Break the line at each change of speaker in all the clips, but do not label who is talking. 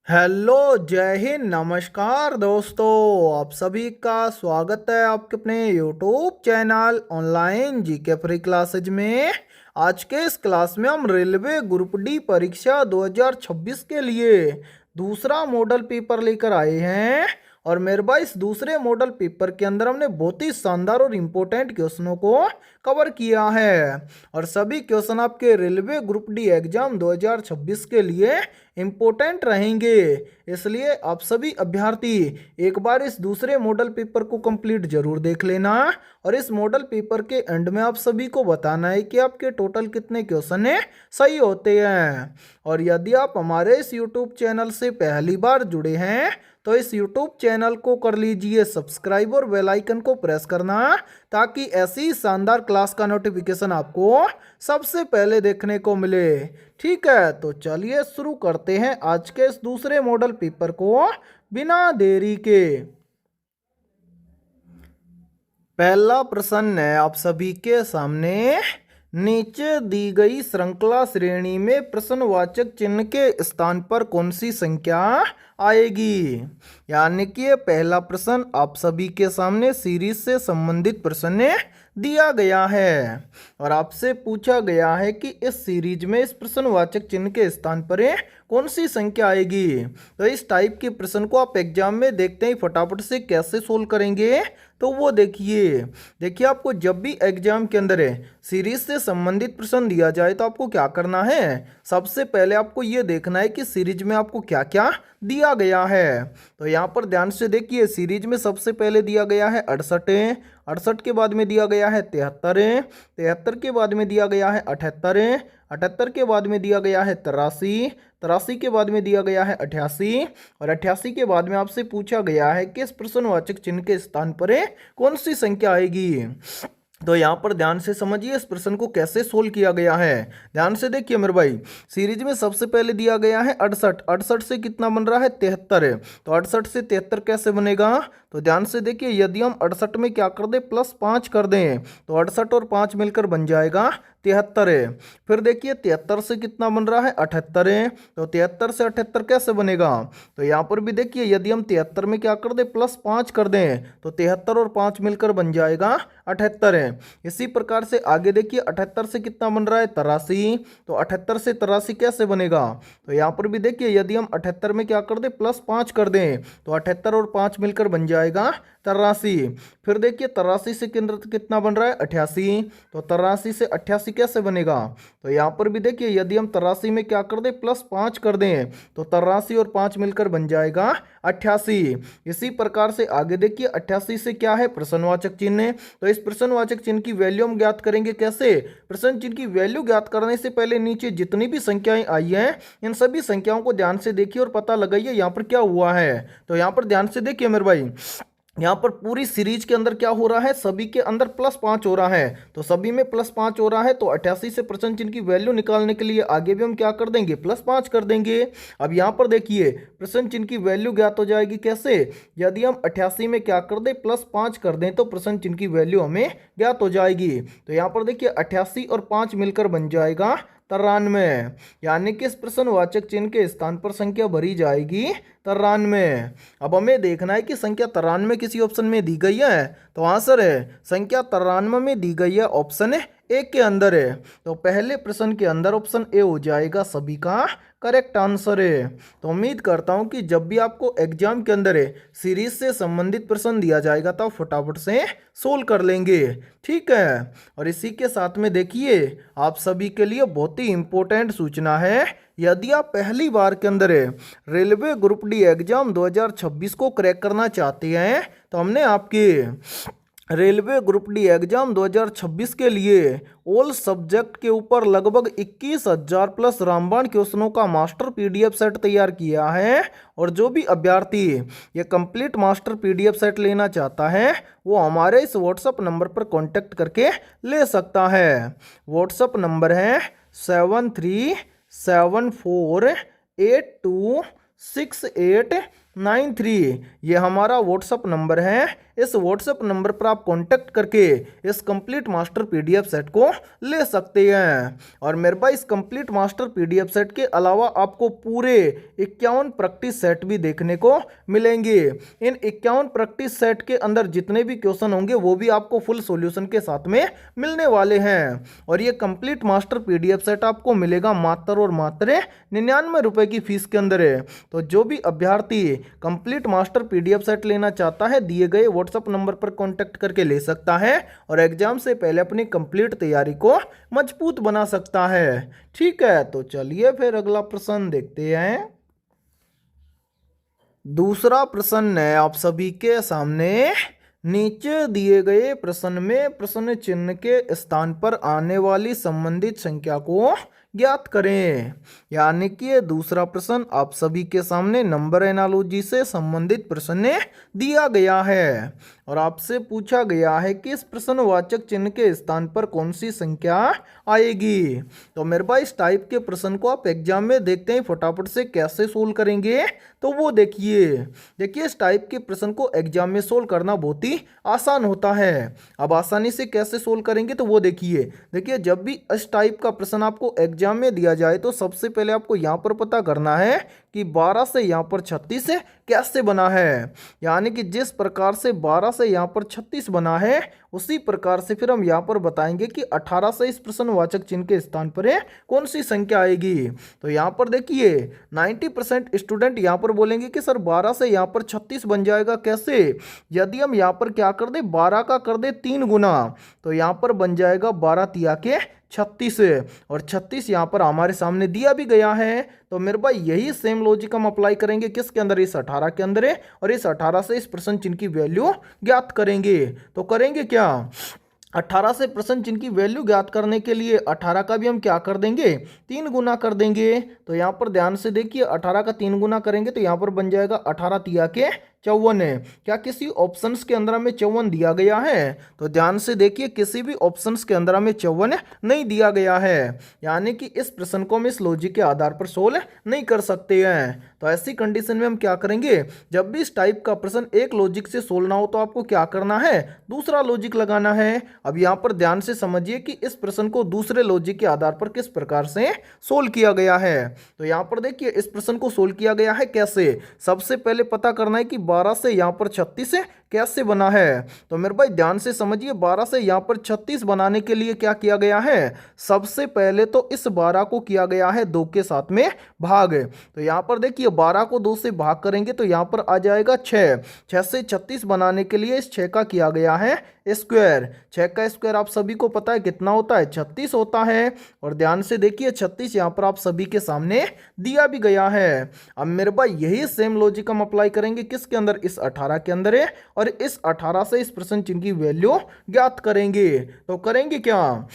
Hello, जय हिंद, नमस्कार दोस्तों। आप सभी का स्वागत है आपके अपने YouTube channel online GK free classes में। आज के इस क्लास में हम रेलवे ग्रुप डी परीक्षा 2026 के लिए दूसरा मॉडल पेपर लेकर आए हैं। और मेरे भाई, इस दूसरे मॉडल पेपर के अंदर हमने बहुत ही शानदार और इम्पोर्टेंट क्वेश्चनों को कवर किया है। और सभी क्वेश्चन आपके रेलवे ग्रुप डी एग्जाम 2026 के लिए इम्पोर्टेंट रहेंगे। इसलिए आप सभी अभ्यर्थी एक बार इस दूसरे मॉडल पेपर को कंप्लीट जरूर देख लेना। और इस मॉडल पेपर के एंड में आप सभी को बताना है कि आपके टोटल कितने क्वेश्चन है सही होते हैं। और यदि आप हमारे इस यूट्यूब चैनल से पहली बार जुड़े हैं तो इस यूट्यूब चैनल को कर लीजिए सब्सक्राइब और बेल आइकन को प्रेस करना, ताकि ऐसी शानदार क्लास का नोटिफिकेशन आपको सबसे पहले देखने को मिले। ठीक है, तो चलिए शुरू करते हैं आज के इस दूसरे मॉडल पेपर को बिना देरी के। पहला प्रश्न है आप सभी के सामने। नीचे दी गई श्रृंखला श्रेणी में प्रश्नवाचक चिन्ह के स्थान पर कौन सी संख्या आएगी? यानी कि ये पहला प्रश्न आप सभी के सामने सीरीज से संबंधित प्रश्न दिया गया है। और आपसे पूछा गया है कि इस सीरीज में इस प्रश्नवाचक चिन्ह के स्थान पर कौन सी संख्या आएगी। तो इस टाइप के प्रश्न को आप एग्जाम में देखते ही फटाफट से कैसे सोल्व करेंगे, तो वो देखिए आपको जब भी एग्जाम के अंदर सीरीज से संबंधित प्रश्न दिया जाए तो आपको क्या करना है। सबसे पहले आपको ये देखना है कि सीरीज में आपको क्या क्या दिया गया है। तो यहाँ पर ध्यान से देखिए, सीरीज में सबसे पहले दिया गया है 68, 68 के बाद में दिया गया है 73, 73 के बाद में दिया गया है 78, 78 के बाद में दिया गया है 83, 83 के बाद में दिया गया है 88, और 88 के बाद में आपसे पूछा गया है कि इस प्रश्नवाचक चिन्ह के स्थान पर कौन सी संख्या आएगी। तो यहाँ पर ध्यान से समझिए इस प्रश्न को कैसे सोल्व किया गया है। ध्यान से देखिए मेरे भाई, सीरीज में सबसे पहले दिया गया है 68, 68 से कितना बन रहा है 73। तो 68 से 73 कैसे बनेगा? तो ध्यान से देखिए, यदि हम 68 में क्या कर दें +5 कर दें तो 68 और 5 मिलकर बन जाएगा 73। फिर देखिए 73 से कितना बन रहा है 78। तो 73 से 78 कैसे बनेगा? तो यहाँ पर भी देखिए, यदि हम 73 में क्या कर दें +5 कर दें तो 73 और 5 मिलकर बन जाएगा 78। इसी प्रकार से आगे देखिए 78 से कितना बन रहा है 83। तो 78 से 83 कैसे बनेगा? तो यहाँ पर भी देखिए, यदि हम 78 में क्या कर दें +5 कर दें तो 78 और 5 मिलकर बन जाएगा 83। फिर देखिए 83 से कितना बन रहा है 88। तो 83 से 88 कैसे बनेगा? तो यहाँ पर भी देखिए, यदि हम 83 में क्या कर दें +5 कर दें तो 83 और 5 मिलकर बन जाएगा 88। इसी प्रकार से आगे देखिए 88 से क्या है प्रश्नवाचक चिन्ह। तो इस प्रश्नवाचक चिन्ह की वैल्यू हम ज्ञात करेंगे कैसे? प्रश्न चिन्ह की वैल्यू ज्ञात करने से पहले नीचे जितनी भी संख्याएं आई हैं इन सभी संख्याओं को ध्यान से देखिए और पता लगाइए यहाँ पर क्या हुआ है। तो यहाँ पर ध्यान से देखिए मेरे भाई, यहाँ पर पूरी सीरीज के अंदर क्या हो रहा है, सभी के अंदर +5 हो रहा है। तो सभी में +5 हो रहा है, तो 88 से प्रश्न चिन्ह की वैल्यू निकालने के लिए आगे भी हम क्या कर देंगे +5 कर देंगे। अब यहाँ पर देखिए प्रश्न चिन्ह की वैल्यू ज्ञात हो जाएगी कैसे? यदि हम 88 में क्या कर दें +5 कर दें तो प्रश्न चिन्ह की वैल्यू हमें ज्ञात हो जाएगी। तो यहाँ पर देखिए 88 और 5 मिलकर बन जाएगा 93। यानी कि इस प्रश्नवाचक चिन्ह के स्थान पर संख्या भरी जाएगी 93। अब हमें देखना है कि संख्या 93 किसी ऑप्शन में दी गई है। तो आंसर है संख्या 93 में दी गई है ऑप्शन ए के अंदर है। तो पहले प्रश्न के अंदर ऑप्शन ए हो जाएगा सभी का करेक्ट आंसर है। तो उम्मीद करता हूं कि जब भी आपको एग्जाम के अंदर सीरीज से संबंधित प्रश्न दिया जाएगा तो फटाफट से सोल्व कर लेंगे। ठीक है, और इसी के साथ में देखिए आप सभी के लिए बहुत ही इंपॉर्टेंट सूचना है। यदि आप पहली बार के अंदर रेलवे ग्रुप डी एग्जाम 2026 को क्रैक करना चाहते हैं तो हमने आपके रेलवे ग्रुप डी एग्जाम 2026 के लिए ऑल सब्जेक्ट के ऊपर लगभग 21,000 प्लस रामबाण क्वेश्चनों का मास्टर पीडीएफ सेट तैयार किया है। और जो भी अभ्यर्थी ये कंप्लीट मास्टर पीडीएफ सेट लेना चाहता है वो हमारे इस व्हाट्सएप नंबर पर कांटेक्ट करके ले सकता है। व्हाट्सएप नंबर है 73748268 93। ये हमारा व्हाट्सअप नंबर है। इस व्हाट्सएप नंबर पर आप कांटेक्ट करके इस कंप्लीट मास्टर पीडीएफ सेट को ले सकते हैं। और मेरे भाई इस कंप्लीट मास्टर पीडीएफ सेट के अलावा आपको पूरे 51 प्रैक्टिस सेट भी देखने को मिलेंगे। इन 51 प्रैक्टिस सेट के अंदर जितने भी क्वेश्चन होंगे वो भी आपको फुल सॉल्यूशन के साथ में मिलने वाले हैं। और ये कंप्लीट मास्टर पीडीएफ सेट आपको मिलेगा मात्र और मात्र 99 रुपए की फीस के अंदर है। तो जो भी अभ्यर्थी कंप्लीट मास्टर पीडीएफ सेट लेना चाहता है दिए गए व्हाट्सएप नंबर पर कांटेक्ट करके ले सकता है और एग्जाम से पहले अपनी कंप्लीट तैयारी को मजबूत बना सकता है। ठीक है, तो चलिए फिर अगला प्रश्न देखते हैं। दूसरा प्रश्न है आप सभी के सामने। नीचे दिए गए प्रश्न में प्रश्न चिन्ह के स्थान पर आने वाली संबंधित संख्या को ज्ञात करें। यानी कि ये दूसरा प्रश्न आप सभी के सामने नंबर एनालॉजी से संबंधित प्रश्न दिया गया है और आपसे पूछा गया है कि इस प्रश्नवाचक चिन्ह के स्थान पर कौन सी संख्या आएगी। तो मेरे भाई इस टाइप के प्रश्न को आप एग्जाम में देखते हैं फटाफट से कैसे सोल्व करेंगे, तो वो देखिए इस टाइप के प्रश्न को एग्जाम में सोल्व करना बहुत ही आसान होता है। अब आसानी से कैसे सोल्व करेंगे तो वो देखिए जब भी इस टाइप का प्रश्न आपको एग्जाम में दिया जाए तो सबसे पहले आपको यहाँ पर पता करना है कि 12 से यहाँ पर 36 कैसे बना है। यानी कि जिस प्रकार से 12 से यहाँ पर 36 बना है उसी प्रकार से फिर हम यहाँ पर बताएंगे कि 18 से इस प्रश्नवाचक चिन्ह के स्थान पर कौन सी संख्या आएगी। तो यहाँ पर देखिए 90% स्टूडेंट यहाँ पर बोलेंगे कि सर 12 से यहाँ पर 36 बन जाएगा कैसे। यदि हम यहाँ पर क्या कर दे 12 का कर दे 3 गुना तो यहाँ पर बन जाएगा 12 तिया के 36 और 36 यहाँ पर हमारे सामने दिया भी गया है। तो मेरे भाई यही सेम लॉजिक हम अप्लाई करेंगे किसके अंदर, इस 18 के अंदर है और इस 18 से इस प्रश्न चिन्ह की वैल्यू ज्ञात करेंगे। तो करेंगे क्या, 18 से प्रश्न चिन्ह की वैल्यू ज्ञात करने के लिए 18 का भी हम क्या कर देंगे 3 गुना कर देंगे। तो यहाँ पर ध्यान से देखिए 18 का 3 गुना करेंगे तो यहाँ पर बन जाएगा 18 तिया के 54 है। क्या किसी ऑप्शंस के अंदर हमें 54 दिया गया है, तो ध्यान से देखिए किसी भी ऑप्शंस के अंदर हमें 54 नहीं दिया गया है। यानी कि इस प्रश्न को हम इस लॉजिक के आधार पर सोल्व नहीं कर सकते हैं। तो ऐसी कंडीशन में हम क्या करेंगे, जब भी इस टाइप का प्रश्न एक लॉजिक से सोल्व ना हो तो आपको क्या करना है दूसरा लॉजिक लगाना है। अब यहाँ पर ध्यान से समझिए कि इस प्रश्न को दूसरे लॉजिक के आधार पर किस प्रकार से सोल्व किया गया है। तो यहाँ पर देखिए इस प्रश्न को सोल्व किया गया है कैसे, सबसे पहले पता करना है कि 12 से यहाँ पर 36 कैसे बना है। तो मेरे भाई ध्यान से समझिए 12 से यहाँ पर 36 बनाने के लिए क्या किया गया है, सबसे पहले तो इस 12 को किया गया है 2 के साथ में भाग। तो यहाँ पर देखिए 12 को 2 से भाग करेंगे तो यहाँ पर आ जाएगा 6 से 36 बनाने के लिए इस 6 का किया गया है स्क्वायर। 6 का स्क्वायर आप सभी को पता है कितना होता है 36 होता है। और ध्यान से देखिए 36 यहाँ पर आप सभी के सामने दिया भी गया है। अब मेरे भाई यही सेम लॉजिक हम अप्लाई करेंगे किसके अंदर, इस 18 के अंदर है और इस 18 से इस प्रश्न चिन्ह की वैल्यू ज्ञात करेंगे। तो करेंगे क्या,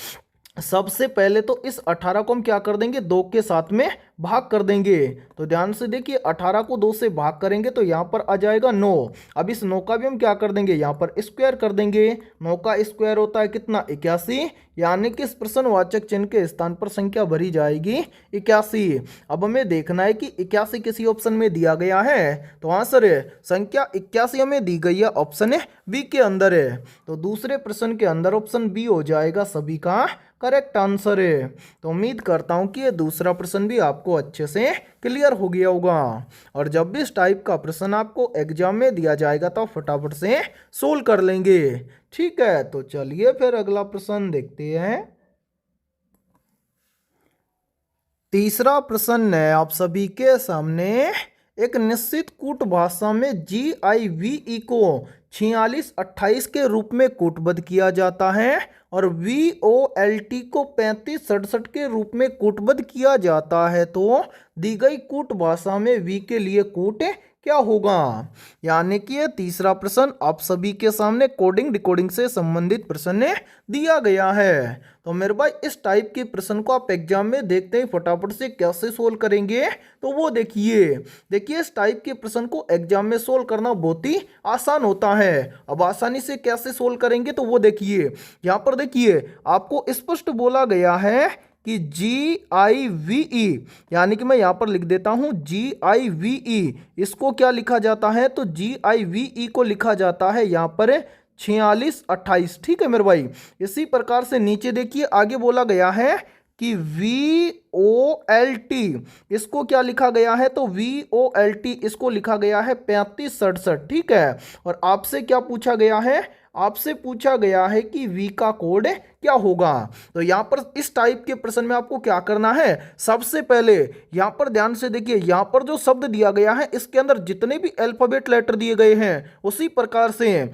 सबसे पहले तो इस 18 को हम क्या कर देंगे 2 के साथ में भाग कर देंगे। तो ध्यान से देखिए 18 को 2 से भाग करेंगे तो यहाँ पर आ जाएगा 9। अब इस 9 का भी हम क्या कर देंगे यहाँ पर स्क्वायर कर देंगे। 9 का स्क्वायर होता है कितना 81। यानी कि इस प्रश्नवाचक चिन्ह के स्थान पर संख्या भरी जाएगी 81। अब हमें देखना है कि 81 किसी ऑप्शन में दिया गया है, तो आंसर संख्या 81 हमें दी गई है ऑप्शन बी के अंदर है। तो दूसरे प्रश्न के अंदर ऑप्शन बी हो जाएगा सभी का करेक्ट आंसर है। तो उम्मीद करता हूं कि ये दूसरा प्रश्न भी आपको अच्छे से क्लियर हो गया होगा। और जब भी इस टाइप का प्रश्न आपको एग्जाम में दिया जाएगा तो फटाफट से सोल्व कर लेंगे। ठीक है, तो चलिए फिर अगला प्रश्न देखते हैं। तीसरा प्रश्न है आप सभी के सामने। एक निश्चित कूट भाषा में GIVE को 4628 के रूप में कूटबद्ध किया जाता है और VOLT को 3567 के रूप में कूटबद्ध किया जाता है। तो दी गई कूट भाषा में V के लिए कूट क्या होगा। यानी कि ये तीसरा प्रश्न आप सभी के सामने कोडिंग डिकोडिंग से संबंधित प्रश्न दिया गया है। तो मेरे भाई इस टाइप के प्रश्न को आप एग्जाम में देखते हैं फटाफट से कैसे सोल्व करेंगे, तो वो देखिए इस टाइप के प्रश्न को एग्जाम में सोल्व करना बहुत ही आसान होता है। अब आसानी से कैसे सोल्व करेंगे तो वो देखिए यहाँ पर देखिए आपको स्पष्ट बोला गया है कि GIVE, यानी कि मैं यहां पर लिख देता हूं GIVE, इसको क्या लिखा जाता है? तो GIVE को लिखा जाता है यहां पर 4628। ठीक है मेरे भाई। इसी प्रकार से नीचे देखिए आगे बोला गया है कि VOLT, इसको क्या लिखा गया है? तो VOLT इसको लिखा गया है 3567। ठीक है। और आपसे क्या पूछा गया है? आपसे पूछा गया है कि V का कोड क्या होगा। तो यहां पर इस टाइप के प्रश्न में आपको क्या करना है? सबसे पहले यहां पर ध्यान से देखिए, यहां पर जो शब्द दिया गया है इसके अंदर जितने भी अल्फाबेट लेटर दिए गए हैं उसी प्रकार से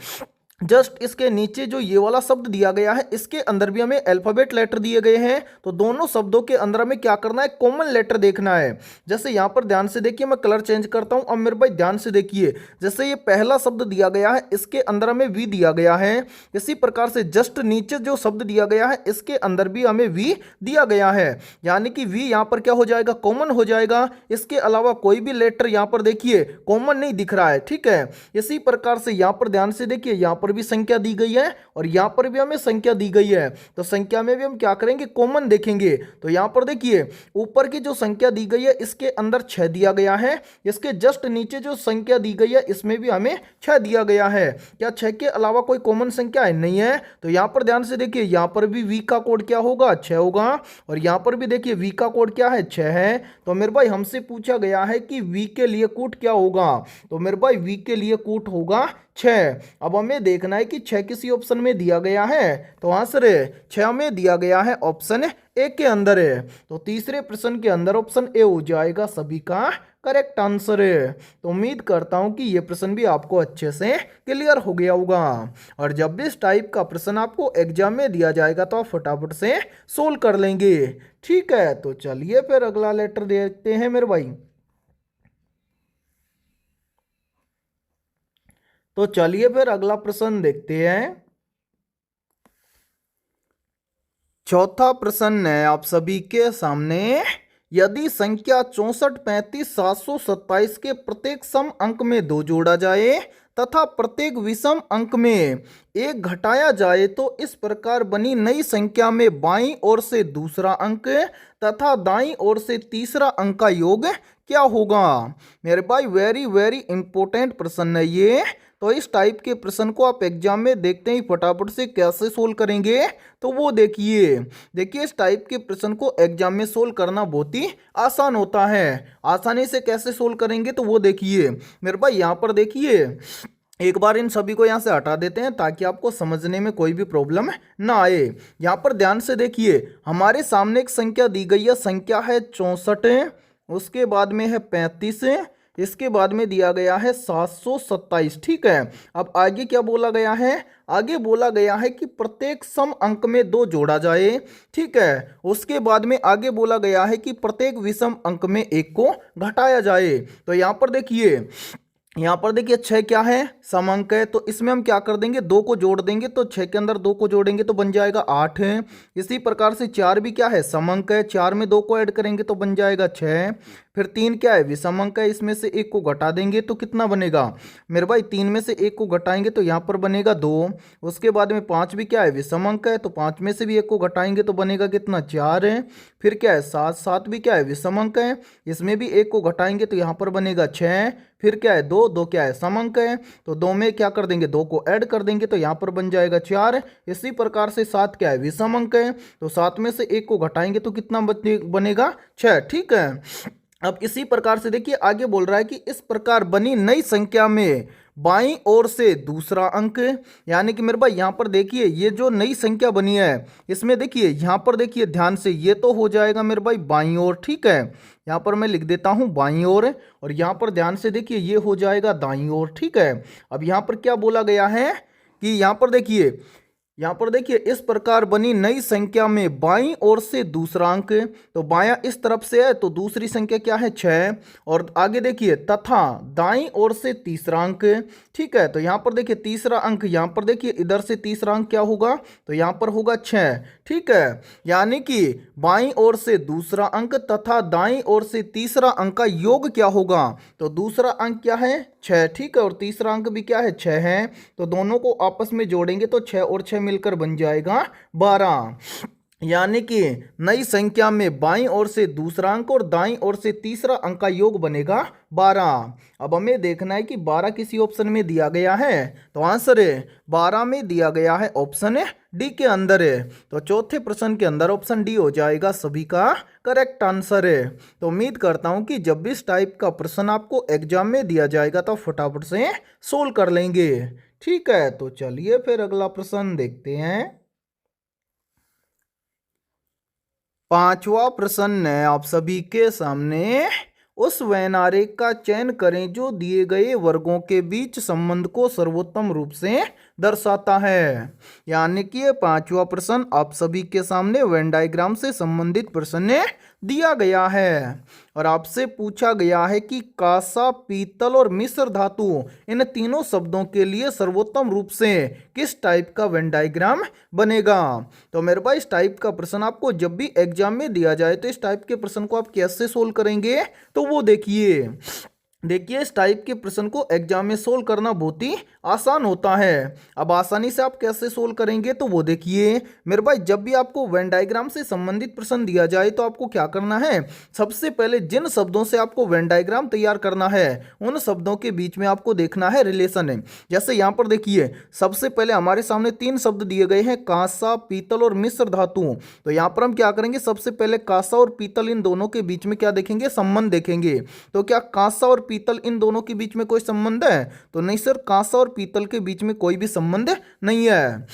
जस्ट इसके नीचे जो ये वाला शब्द दिया गया है इसके अंदर भी हमें अल्फाबेट लेटर दिए गए हैं। तो दोनों शब्दों के अंदर हमें क्या करना है? कॉमन लेटर देखना है। जैसे यहां पर ध्यान से देखिए, मैं कलर चेंज करता हूं। अब मेरे भाई ध्यान से देखिए, जैसे ये पहला शब्द दिया गया है इसके अंदर हमें वी दिया गया है। इसी प्रकार से जस्ट नीचे जो शब्द दिया गया है इसके अंदर भी हमें वी दिया गया है, यानी कि वी यहां पर क्या हो जाएगा? कॉमन हो जाएगा। इसके अलावा कोई भी लेटर यहां पर देखिए कॉमन नहीं दिख रहा है। ठीक है। इसी प्रकार से यहां पर ध्यान से देखिए, यहां पर भी संख्या दी गई है और यहां पर भी हमें संख्या दी गई है। तो संख्या में भी हम क्या करेंगे? कॉमन देखेंगे। तो यहां पर देखिए ऊपर की जो संख्या दी गई है इसके अंदर 6 दिया गया है। इसके जस्ट नीचे जो संख्या दी गई है इसमें भी हमें 6 दिया गया है। क्या 6 के अलावा कोई कॉमन संख्या है? नहीं है। तो यहां पर ध्यान से देखिए, यहां पर भी वी का कोड क्या होगा? 6 होगा। और यहां पर भी देखिए वी का कोड क्या है? 6 है। तो मेरे भाई हमसे पूछा गया है कि वी के लिए कोड क्या होगा? तो मेरे भाई वी के लिए कोड होगा 6। अब हमें देखना है कि 6 किसी ऑप्शन में दिया गया है। तो आंसर 6 में दिया गया है ऑप्शन ए के अंदर है। तो तीसरे प्रश्न के अंदर ऑप्शन ए हो जाएगा सभी का करेक्ट आंसर है। तो उम्मीद करता हूं कि ये प्रश्न भी आपको अच्छे से क्लियर हो गया होगा। और जब भी इस टाइप का प्रश्न आपको एग्जाम में दिया जाएगा तो आप फटाफट से सोल्व कर लेंगे। ठीक है। तो चलिए फिर अगला लेटर देखते हैं मेरे भाई। तो चलिए फिर अगला प्रश्न देखते हैं। चौथा प्रश्न है आप सभी के सामने। यदि संख्या 64, 35, 727 के प्रत्येक सम अंक में 2 जोड़ा जाए तथा प्रत्येक विषम अंक में 1 घटाया जाए तो इस प्रकार बनी नई संख्या में बाईं ओर से दूसरा अंक तथा दाईं ओर से तीसरा अंक का योग क्या होगा? मेरे भाई वेरी वेरी इंपॉर्टेंट प्रश्न है ये। तो इस टाइप के प्रश्न को आप एग्जाम में देखते ही फटाफट से कैसे सोल्व करेंगे तो वो देखिए। देखिए इस टाइप के प्रश्न को एग्जाम में सोल्व करना बहुत ही आसान होता है। आसानी से कैसे सोल्व करेंगे तो वो देखिए। मेरे भाई यहाँ पर देखिए, एक बार इन सभी को यहाँ से हटा देते हैं ताकि आपको समझने में कोई भी प्रॉब्लम ना आए। यहाँ पर ध्यान से देखिए, हमारे सामने एक संख्या दी गई है, संख्या है 64, उसके बाद में है 35, इसके बाद में दिया गया है 727। ठीक है। अब आगे क्या बोला गया है? आगे बोला गया है कि प्रत्येक सम अंक में 2 जोड़ा जाए। ठीक है। उसके बाद में आगे बोला गया है कि प्रत्येक विषम अंक में 1 को घटाया जाए। तो यहां पर देखिए, यहाँ पर देखिए 6 क्या है? सम अंक है। तो इसमें हम क्या कर देंगे? 2 को जोड़ देंगे। तो 6 के अंदर 2 को जोड़ेंगे तो बन जाएगा 8 है। इसी प्रकार से 4 भी क्या है? सम अंक है। 4 में 2 को ऐड करेंगे तो बन जाएगा 6। फिर 3 क्या है? विषम अंक है। इसमें से 1 को घटा देंगे तो कितना बनेगा? मेरे भाई 3 में से 1 को घटाएंगे तो यहाँ पर बनेगा 2। उसके बाद में 5 भी क्या है? विषम अंक है। तो 5 में से भी 1 को घटाएंगे तो बनेगा कितना? 4 है। फिर क्या है? 7, 7 भी क्या है? विषम अंक है। इसमें भी 1 को घटाएंगे तो यहाँ पर बनेगा 6। फिर क्या है? 2, 2 क्या है? सम अंक है। तो 2 में क्या कर देंगे? 2 को ऐड कर देंगे तो यहाँ पर बन जाएगा 4। इसी प्रकार से 7 क्या है? विषम अंक है। तो 7 में से 1 को घटाएंगे तो कितना बनेगा? 6। ठीक है। अब इसी प्रकार से देखिए आगे बोल रहा है कि इस प्रकार बनी नई संख्या में बाईं ओर से दूसरा अंक, यानी कि मेरे भाई यहाँ पर देखिए ये जो नई संख्या बनी है इसमें देखिए, यहाँ पर देखिए ध्यान से, ये तो हो जाएगा मेरे भाई बाईं ओर। ठीक है। यहाँ पर मैं लिख देता हूँ बाईं ओर, और यहाँ पर ध्यान से देखिए ये हो जाएगा दाईं ओर। ठीक है। अब यहाँ पर क्या बोला गया है कि यहाँ पर देखिए, यहाँ पर देखिए इस प्रकार बनी नई संख्या में बाईं ओर से दूसरा अंक, तो बायां इस तरफ से है तो दूसरी संख्या क्या है? 6। और आगे देखिए तथा दाईं ओर से तीसरा अंक। ठीक है। तो यहाँ पर देखिए तीसरा अंक, यहाँ पर देखिए इधर से तीसरा अंक क्या होगा? तो यहाँ पर होगा 6। ठीक है। यानी कि बाईं ओर से दूसरा अंक तथा दाईं ओर से तीसरा अंक का योग क्या होगा? तो दूसरा अंक क्या है? 6। ठीक है। और तीसरा अंक भी क्या है? 6 है। तो दोनों को आपस में जोड़ेंगे तो 6 और 6 मिलकर बन जाएगा 12। यानी कि नई संख्या में बाईं ओर से दूसरा अंक और दाईं ओर से तीसरा अंक का योग बनेगा 12। अब हमें देखना है कि 12 किसी ऑप्शन में दिया गया है, तो आंसर है 12 में दिया गया है ऑप्शन डी के अंदर है। तो चौथे प्रश्न के अंदर ऑप्शन डी हो जाएगा सभी का करेक्ट आंसर है। तो उम्मीद करता हूं कि जब भी इस टाइप का प्रश्न आपको एग्जाम में दिया जाएगा तो फटाफट से सोल्व कर लेंगे। ठीक है, तो चलिए फिर अगला प्रश्न देखते हैं। पांचवा प्रश्न है आप सभी के सामने। उस वैनारेख का चयन करें जो दिए गए वर्गों के बीच संबंध को सर्वोत्तम रूप से दर्शाता है। यानी कि ये पांचवा प्रश्न आप सभी के सामने वेन डायग्राम से संबंधित प्रश्न दिया गया है और आपसे पूछा गया है कि कांसा, पीतल और मिश्र धातु इन तीनों शब्दों के लिए सर्वोत्तम रूप से किस टाइप का वेन डायग्राम बनेगा। तो मेरे भाई इस टाइप का प्रश्न आपको जब भी एग्जाम में दिया जाए तो इस टाइप के प्रश्न को आप कैसे सोल्व करेंगे, तो वो देखिए इस टाइप के प्रश्न को एग्जाम में सोल्व करना बहुत ही आसान होता है। अब आसानी से आप कैसे सोल्व करेंगे, तो वो देखिए मेरे भाई जब भी आपको वेन डायग्राम से संबंधित प्रश्न दिया जाए तो आपको क्या करना है, सबसे पहले जिन शब्दों से आपको वेन डायग्राम तैयार करना है उन शब्दों के बीच में आपको देखना है रिलेशन है। जैसे यहाँ पर देखिए सबसे पहले हमारे सामने तीन शब्द दिए गए हैं, कांसा, पीतल और मिश्र धातु। तो यहाँ पर हम क्या करेंगे, सबसे पहले कांसा और पीतल इन दोनों के बीच में क्या देखेंगे, संबंध देखेंगे। तो क्या कांसा और पीतल इन दोनों के बीच में कोई संबंध है, तो नहीं सर, कांसा और पीतल के बीच में कोई भी संबंध नहीं है।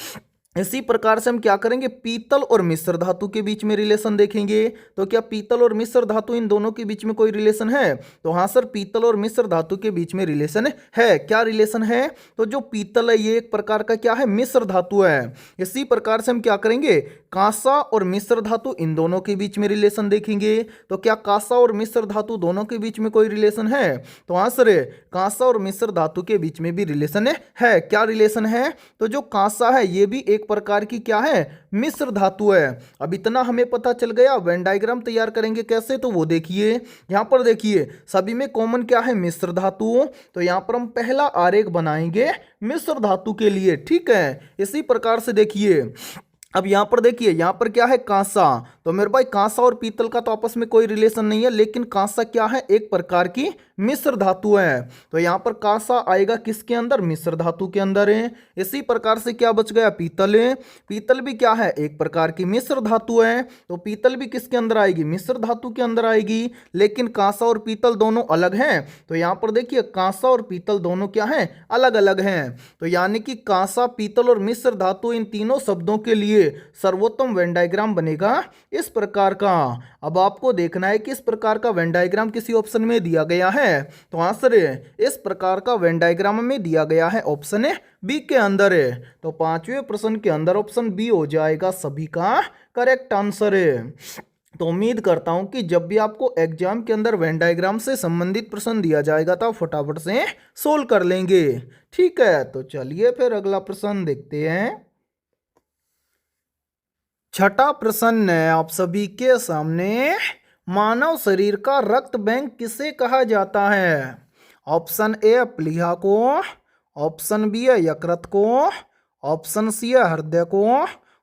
इसी प्रकार से हम क्या करेंगे, पीतल और मिश्र धातु के बीच में रिलेशन देखेंगे। तो क्या पीतल और मिश्र धातु इन दोनों के बीच में कोई रिलेशन है, तो हाँ सर, पीतल और मिश्र धातु के बीच में रिलेशन है। क्या रिलेशन है, तो जो पीतल है ये एक प्रकार का क्या है, मिश्र धातु है। इसी प्रकार से हम क्या करेंगे, कांसा और मिश्र धातु इन दोनों के बीच में रिलेशन देखेंगे। तो क्या कांसा और मिश्र धातु दोनों के बीच में कोई रिलेशन है, तो हाँ सर, कांसा और मिश्र धातु के बीच में भी रिलेशन है। क्या रिलेशन है, तो जो कांसा है ये भी एक प्रकार की क्या है, मिश्र धातु है। अब इतना हमें पता चल गया। वेन डायग्राम तैयार करेंगे कैसे, तो वो देखिए यहां पर देखिए सभी में कॉमन क्या है, मिश्र धातु। तो यहां पर हम पहला आरेख बनाएंगे मिश्र धातु के लिए। ठीक है, इसी प्रकार से देखिए अब यहां पर देखिए, यहां पर क्या है, कांसा। तो मेरे भाई कांसा और पीतल का तो आपस में कोई रिलेशन नहीं है, लेकिन कांसा क्या है, एक प्रकार की मिश्र धातु है। तो यहां पर कांसा आएगा किसके अंदर, मिश्र धातु के अंदर है। इसी प्रकार से क्या बच गया, पीतल है। पीतल भी क्या है, एक प्रकार की मिश्र धातु है। तो पीतल भी किसके अंदर आएगी, मिश्र धातु के अंदर आएगी। लेकिन कांसा और पीतल दोनों अलग हैं। तो यहां पर देखिए कांसा और पीतल दोनों क्या हैं, अलग अलग हैं। तो यानी कि कांसा, पीतल और मिश्र धातु इन तीनों शब्दों के लिए सर्वोत्तम वेन डायग्राम बनेगा इस प्रकार का। अब आपको देखना है कि इस प्रकार का वेन डायग्राम किसी ऑप्शन में दिया गया है, तो आंसर इस प्रकार का वेन डायग्राम में दिया गया है ऑप्शन बी के अंदर है। तो पांचवें प्रश्न के अंदर ऑप्शन बी हो जाएगा सभी का करेक्ट आंसर है। तो उम्मीद करता हूं कि जब भी आपको एग्जाम के अंदर वेन डायग्राम से संबंधित प्रश्न दिया जाएगा तो आप फटाफट से सोल्व कर लेंगे। ठीक है, तो चलिए फिर अगला प्रश्न देखते हैं। छठा प्रश्न है आप सभी के सामने। मानव शरीर का रक्त बैंक किसे कहा जाता है। ऑप्शन ए प्लीहा को, ऑप्शन बी है यकृत को, ऑप्शन सी है हृदय को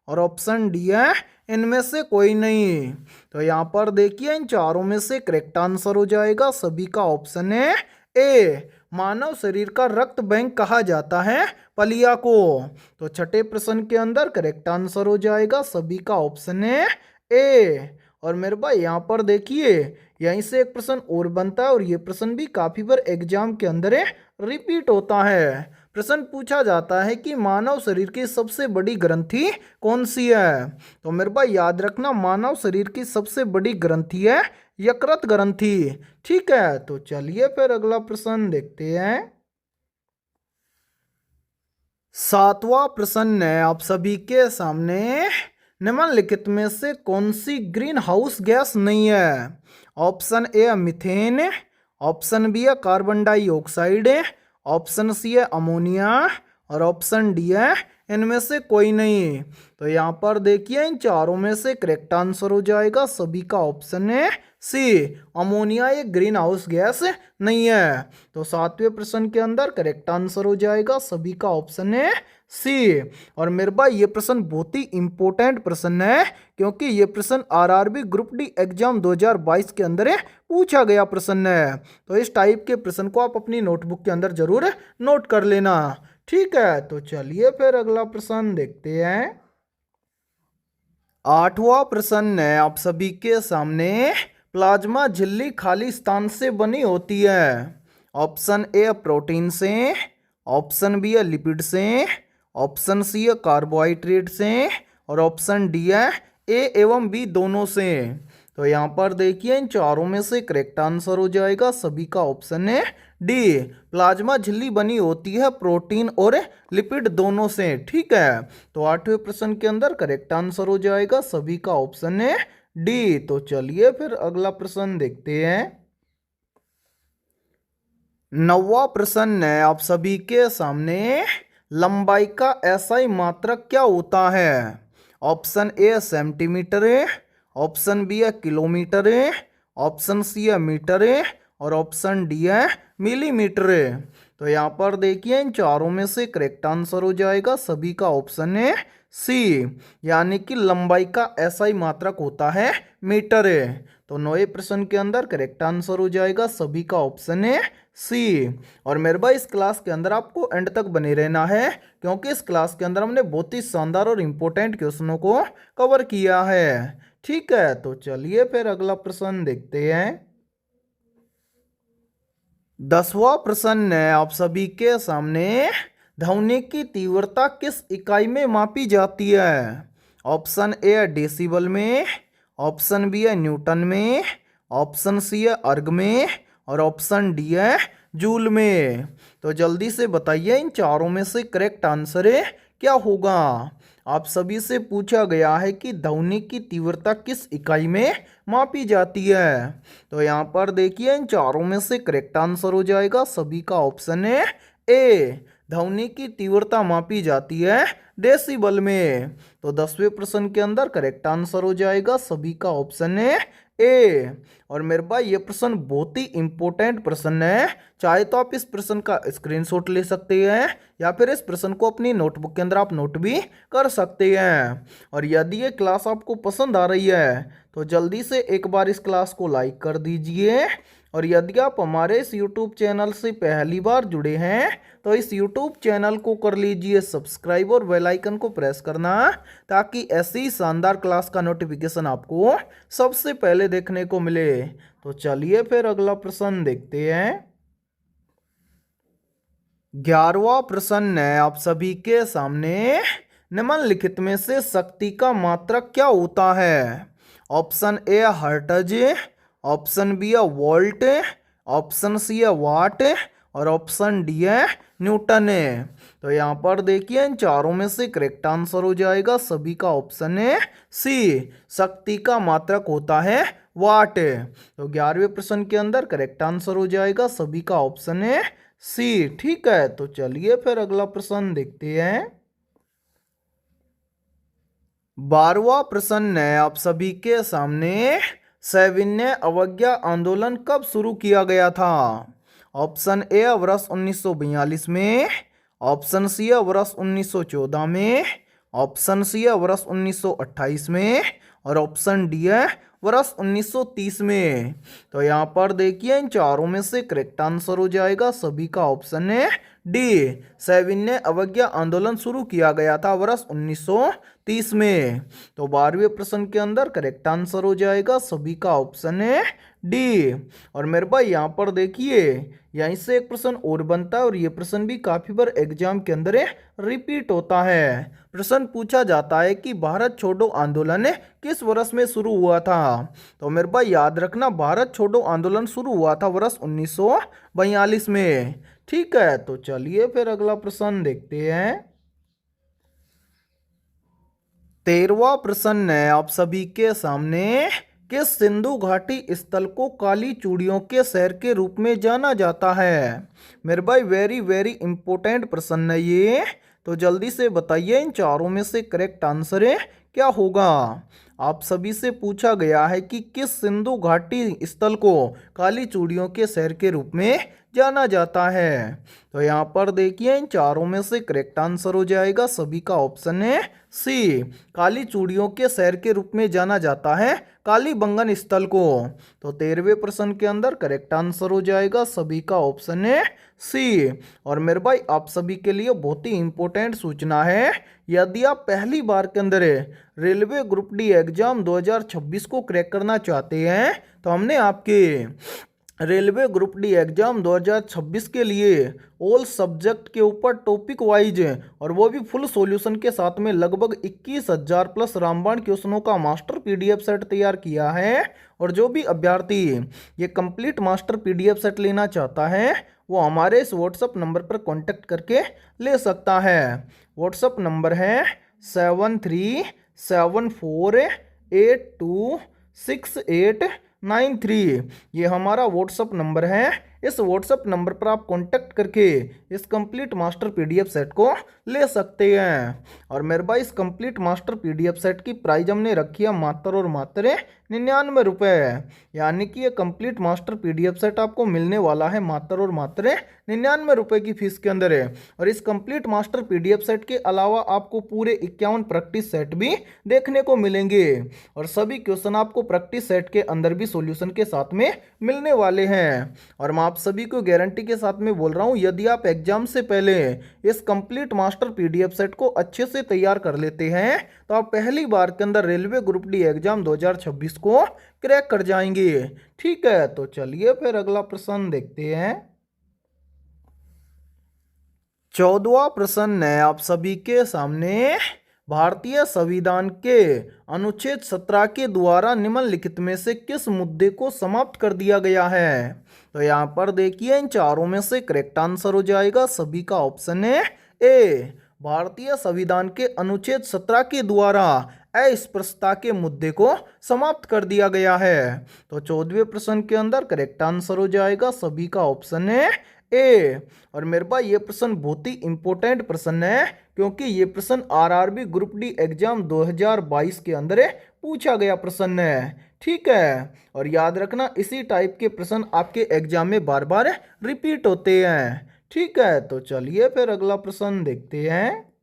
और ऑप्शन डी है इनमें से कोई नहीं। तो यहाँ पर देखिए इन चारों में से करेक्ट आंसर हो जाएगा सभी का ऑप्शन है ए, मानव शरीर का रक्त बैंक कहा जाता है पलिया को। तो छठे प्रश्न के अंदर करेक्ट आंसर हो जाएगा सभी का ऑप्शन है ए। और मेरे भाई यहाँ पर देखिए यहीं से एक प्रश्न और बनता है और ये प्रश्न भी काफी बार एग्जाम के अंदर रिपीट होता है। प्रश्न पूछा जाता है कि मानव शरीर की सबसे बड़ी ग्रंथि कौन सी है। तो मेरे भाई याद रखना, मानव शरीर की सबसे बड़ी ग्रंथि है यकृत ग्रंथि। ठीक है, तो चलिए फिर अगला प्रश्न देखते हैं। सातवां प्रश्न है आप सभी के सामने। निम्नलिखित में से कौन सी ग्रीन हाउस गैस नहीं है। Option A methane, option B है कार्बन डाइऑक्साइड, ऑप्शन सी है अमोनिया और ऑप्शन डी है इनमें से कोई नहीं। तो यहाँ पर देखिए इन चारों में से करेक्ट आंसर हो जाएगा सभी का ऑप्शन है सी, अमोनिया एक ग्रीन हाउस गैस नहीं है। तो सातवें प्रश्न के अंदर करेक्ट आंसर हो जाएगा सभी का ऑप्शन है सी। और मेरे भाई ये प्रश्न बहुत ही इंपॉर्टेंट प्रश्न है, क्योंकि ये प्रश्न आरआरबी ग्रुप डी एग्जाम 2022 के अंदर पूछा गया प्रश्न है। तो इस टाइप के प्रश्न को आप अपनी नोटबुक के अंदर जरूर नोट कर लेना। ठीक है, तो चलिए फिर अगला प्रश्न देखते हैं। आठवां प्रश्न है आप सभी के सामने, प्लाज्मा झिल्ली खाली स्थान से बनी होती है। ऑप्शन ए प्रोटीन से, ऑप्शन बी है लिपिड से, ऑप्शन सी है कार्बोहाइड्रेट से, और ऑप्शन डी है ए एवं बी दोनों से। तो यहाँ पर देखिए इन चारों में से करेक्ट आंसर हो जाएगा सभी का ऑप्शन है डी, प्लाज्मा झिल्ली बनी होती है प्रोटीन और लिपिड दोनों से। ठीक है, तो आठवें प्रश्न के अंदर करेक्ट आंसर हो जाएगा सभी का ऑप्शन है डी। तो चलिए फिर अगला प्रश्न देखते हैं। नौवां प्रश्न है आप सभी के सामने, लंबाई का एसआई मात्रक क्या होता है। ऑप्शन ए सेंटीमीटर है, ऑप्शन बी है किलोमीटर है, ऑप्शन सी है मीटर है, और ऑप्शन डी है मिलीमीटर है। तो यहाँ पर देखिए इन चारों में से करेक्ट आंसर हो जाएगा सभी का ऑप्शन है सी, यानी कि लंबाई का एसआई मात्रक होता है मीटर है। तो नौवें प्रश्न के अंदर करेक्ट आंसर हो जाएगा सभी का ऑप्शन है सी। और मेरे भाई इस क्लास के अंदर आपको एंड तक बने रहना है, क्योंकि इस क्लास के अंदर हमने बहुत ही शानदार और इम्पोर्टेंट क्वेश्चनों को कवर किया है। ठीक है, तो चलिए फिर अगला प्रश्न देखते हैं। 10वां प्रश्न है आप सभी के सामने, ध्वनि की तीव्रता किस इकाई में मापी जाती है। ऑप्शन ए है डेसिबल में, ऑप्शन बी है न्यूटन में, ऑप्शन सी है अर्ग में, और ऑप्शन डी है जूल में। तो जल्दी से बताइए इन चारों में से करेक्ट आंसर है क्या होगा। आप सभी से पूछा गया है कि ध्वनि की तीव्रता किस इकाई में मापी जाती है। तो यहाँ पर देखिए इन चारों में से करेक्ट आंसर हो जाएगा सभी का ऑप्शन है ए, ध्वनि की तीव्रता मापी जाती है डेसिबल में। तो 10वें प्रश्न के अंदर करेक्ट आंसर हो जाएगा सभी का ऑप्शन है ए। और मेरे भाई ये प्रश्न बहुत ही इंपॉर्टेंट प्रश्न है, चाहे तो आप इस प्रश्न का स्क्रीनशॉट ले सकते हैं या फिर इस प्रश्न को अपनी नोटबुक के अंदर आप नोट भी कर सकते हैं। और यदि ये क्लास आपको पसंद आ रही है तो जल्दी से एक बार इस क्लास को लाइक कर दीजिए। और यदि आप हमारे इस YouTube चैनल से पहली बार जुड़े हैं तो इस YouTube चैनल को कर लीजिए सब्सक्राइब और बेल आइकन को प्रेस करना, ताकि ऐसी शानदार क्लास का नोटिफिकेशन आपको सबसे पहले देखने को मिले। तो चलिए फिर अगला प्रश्न देखते हैं। 11वां प्रश्न है आप सभी के सामने, निम्नलिखित में से शक्ति का मात्रक क्या होता है। Option A hertz, option B है वोल्ट, ऑप्शन सी है वाट, और ऑप्शन डी है न्यूटन है। तो यहाँ पर देखिए इन चारों में से करेक्ट आंसर हो जाएगा सभी का ऑप्शन है सी, शक्ति का मात्रक होता है वाट। तो 11वें प्रश्न के अंदर करेक्ट आंसर हो जाएगा सभी का ऑप्शन है सी। ठीक है, तो चलिए फिर अगला प्रश्न देखते हैं। 12वां प्रश्न है आप सभी के सामने, सविनय अवज्ञा आंदोलन कब शुरू किया गया था। ऑप्शन ए वर्ष 1942 में, ऑप्शन सी है वर्ष 1914 में, ऑप्शन सी है वर्ष 1928 में, और ऑप्शन डी है वर्ष 1930 में। तो यहाँ पर देखिए इन चारों में से करेक्ट आंसर हो जाएगा सभी का ऑप्शन है डी, सविनय अवज्ञा आंदोलन शुरू किया गया था वर्ष 1930 में। तो 12वें प्रश्न के अंदर करेक्ट आंसर हो जाएगा सभी का ऑप्शन है डी। और मेरे भाई यहाँ पर देखिए यहीं से एक प्रश्न और बनता है, और ये प्रश्न भी काफी बार एग्जाम के अंदर रिपीट होता है। प्रश्न पूछा जाता है कि भारत छोड़ो आंदोलन किस वर्ष में शुरू हुआ था। तो मेरे भाई याद रखना, भारत छोड़ो आंदोलन शुरू हुआ था वर्ष 1942 में। ठीक है, तो चलिए फिर अगला प्रश्न देखते हैं। 13वां प्रश्न है आप सभी के सामने, किस सिंधु घाटी स्थल को काली चूड़ियों के शहर के रूप में जाना जाता है। मेरे भाई वेरी वेरी इंपॉर्टेंट प्रश्न है ये, तो जल्दी से बताइए इन चारों में से करेक्ट आंसर क्या होगा। आप सभी से पूछा गया है कि किस सिंधु घाटी स्थल को काली चूड़ियों के शहर के रूप में जाना जाता है। तो यहाँ पर देखिए इन चारों में से करेक्ट आंसर हो जाएगा सभी का ऑप्शन है सी, काली चूड़ियों के शहर के रूप में जाना जाता है कालीबंगन स्थल को। तो 13वें प्रश्न के अंदर करेक्ट आंसर हो जाएगा सभी का ऑप्शन है सी। और मेरे भाई आप सभी के लिए बहुत ही इंपॉर्टेंट सूचना है, यदि आप पहली बार के अंदर रेलवे ग्रुप डी एग्जाम 2026 को क्रैक करना चाहते हैं तो हमने आपके रेलवे ग्रुप डी एग्जाम 2026 के लिए ऑल सब्जेक्ट के ऊपर टॉपिक वाइज और वो भी फुल सॉल्यूशन के साथ में लगभग 21,000 प्लस रामबाण क्वेश्चनों का मास्टर पीडीएफ सेट तैयार किया है। और जो भी अभ्यर्थी ये कंप्लीट मास्टर पीडीएफ सेट लेना चाहता है वो हमारे इस व्हाट्सएप नंबर पर कांटेक्ट करके ले सकता है। व्हाट्सएप नंबर है 7374826893। ये हमारा व्हाट्सएप नंबर है। इस व्हाट्सएप नंबर पर आप कांटेक्ट करके इस कंप्लीट मास्टर पीडीएफ सेट को ले सकते हैं। और मेरे भाई इस कंप्लीट मास्टर पीडीएफ सेट की प्राइस हमने रखी है मात्र और मात्र 99 रुपये, यानी कि ये कंप्लीट मास्टर पीडीएफ सेट आपको मिलने वाला है मात्र और मात्र 99 रुपये की फीस के अंदर है। और इस कंप्लीट मास्टर पीडीएफ सेट के अलावा आपको पूरे 51 प्रैक्टिस सेट भी देखने को मिलेंगे और सभी क्वेश्चन आपको प्रैक्टिस सेट के अंदर भी सॉल्यूशन के साथ में मिलने वाले हैं। और मैं आप सभी को गारंटी के साथ में बोल रहा हूं, यदि आप एग्जाम से पहले इस कंप्लीट मास्टर पीडीएफ सेट को अच्छे से तैयार कर लेते हैं तो आप पहली बार के अंदर रेलवे ग्रुप डी एग्जाम 2026 को क्रैक कर जाएंगे। ठीक है, तो चलिए फिर अगला प्रश्न देखते हैं। 14वां प्रश्न है आप सभी के सामने, भारतीय संविधान के अनुच्छेद 17 के द्वारा निम्नलिखित में से किस मुद्दे को समाप्त कर दिया गया है। तो यहाँ पर देखिए इन चारों में से करेक्ट आंसर हो जाएगा सभी का ऑप्शन है ए, भारतीय संविधान के अनुच्छेद 17 के द्वारा अस्पृश्यता के मुद्दे को समाप्त कर दिया गया है। तो 14वें प्रश्न के अंदर करेक्ट आंसर हो जाएगा सभी का ऑप्शन है ए। और मेरे पास ये प्रश्न बहुत ही इंपॉर्टेंट प्रश्न है क्योंकि ये प्रश्न आरआरबी ग्रुप डी एग्जाम 2022 के अंदर पूछा गया प्रश्न है। ठीक है, और याद रखना इसी टाइप के प्रश्न आपके एग्जाम में बार बार रिपीट होते हैं। ठीक है, तो चलिए फिर अगला प्रश्न देखते हैं।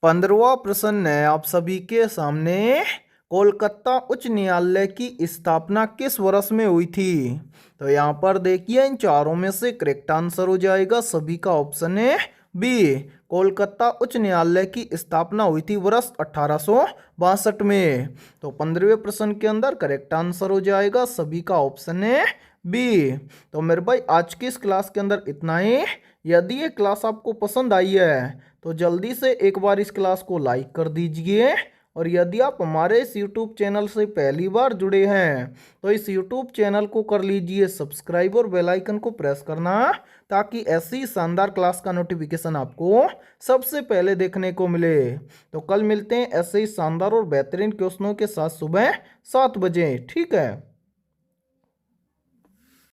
15वां प्रश्न है आप सभी के सामने, कोलकाता उच्च न्यायालय की स्थापना किस वर्ष में हुई थी। तो यहाँ पर देखिए इन चारों में से करेक्ट आंसर हो जाएगा सभी का ऑप्शन है बी, कोलकाता उच्च न्यायालय की स्थापना हुई थी वर्ष 1862 में। तो 15वें प्रश्न के अंदर करेक्ट आंसर हो जाएगा सभी का ऑप्शन है बी। तो मेरे भाई आज की इस क्लास के अंदर इतना ही। यदि ये क्लास आपको पसंद आई है तो जल्दी से एक बार इस क्लास को लाइक कर दीजिए। और यदि आप हमारे इस YouTube चैनल से पहली बार जुड़े हैं तो इस YouTube चैनल को कर लीजिए सब्सक्राइब और बेल आइकन को प्रेस करना ताकि ऐसी शानदार क्लास का नोटिफिकेशन आपको सबसे पहले देखने को मिले। तो कल मिलते हैं ऐसे ही शानदार और बेहतरीन क्वेश्चनों के साथ सुबह 7 बजे। ठीक है।